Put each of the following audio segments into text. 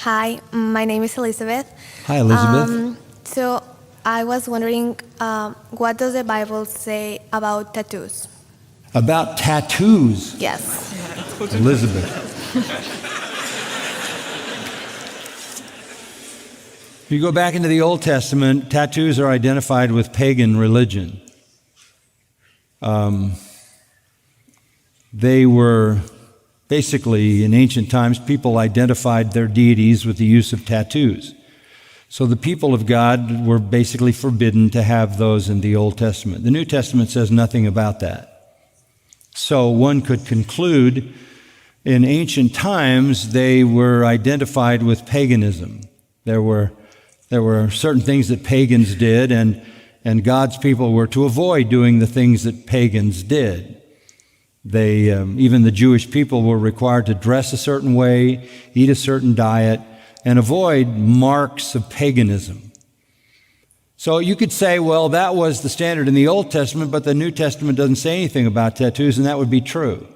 Hi, my name is Elizabeth. Hi, Elizabeth. So I was wondering, what does the Bible say about tattoos? About tattoos, Yes. Elizabeth. If you go back into the Old Testament, tattoos are identified with pagan religion. They were basically, in ancient times, people identified their deities with the use of tattoos. So the people of God were basically forbidden to have those in the Old Testament. The New Testament says nothing about that. So one could conclude, in ancient times, they were identified with paganism. There were certain things that pagans did, and God's people were to avoid doing the things that pagans did. They, even the Jewish people, were required to dress a certain way, eat a certain diet, and avoid marks of paganism. So you could say, well, that was the standard in the Old Testament, but the New Testament doesn't say anything about tattoos, and that would be true.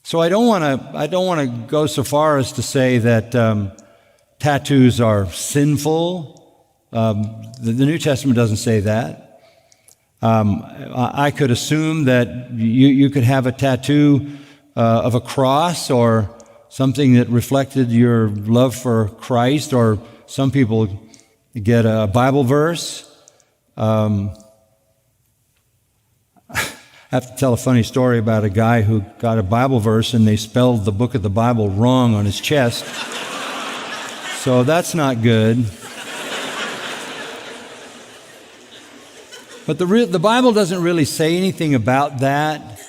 So I don't want to go so far as to say that tattoos are sinful. The New Testament doesn't say that. I could assume that you could have a tattoo of a cross or something that reflected your love for Christ, or some people get a Bible verse. I have to tell a funny story about a guy who got a Bible verse and they spelled the book of the Bible wrong on his chest. So that's not good. But the Bible doesn't really say anything about that.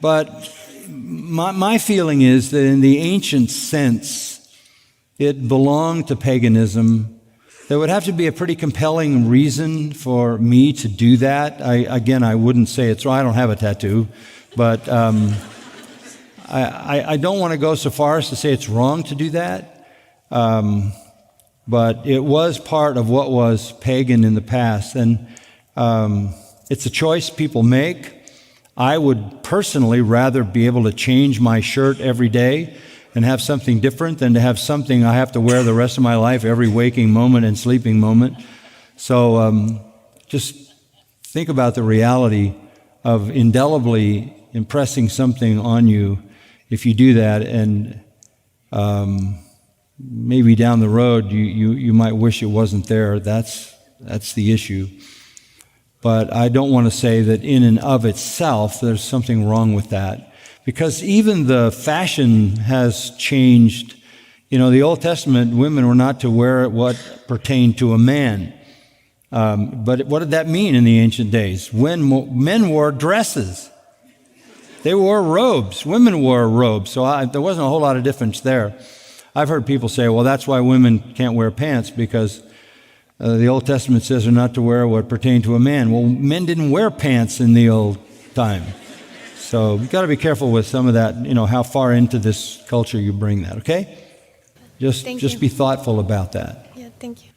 But my feeling is that in the ancient sense, it belonged to paganism. There would have to be a pretty compelling reason for me to do that. I wouldn't say it's wrong. I don't have a tattoo. But I don't want to go so far as to say it's wrong to do that. But it was part of what was pagan in the past. And it's a choice people make. I would personally rather be able to change my shirt every day and have something different than to have something I have to wear the rest of my life, every waking moment and sleeping moment. So just think about the reality of indelibly impressing something on you if you do that, and maybe down the road you might wish it wasn't there. That's the issue. But I don't want to say that in and of itself there's something wrong with that, because even the fashion has changed. You know, the Old Testament, women were not to wear what pertained to a man. But what did that mean in the ancient days? When men wore dresses, they wore robes. Women wore robes, so there wasn't a whole lot of difference there. I've heard people say, well, that's why women can't wear pants, because the Old Testament says they're not to wear what pertained to a man. Well, men didn't wear pants in the old time. So you've got to be careful with some of that, how far into this culture you bring that, okay? Just be thoughtful about that. Yeah, thank you.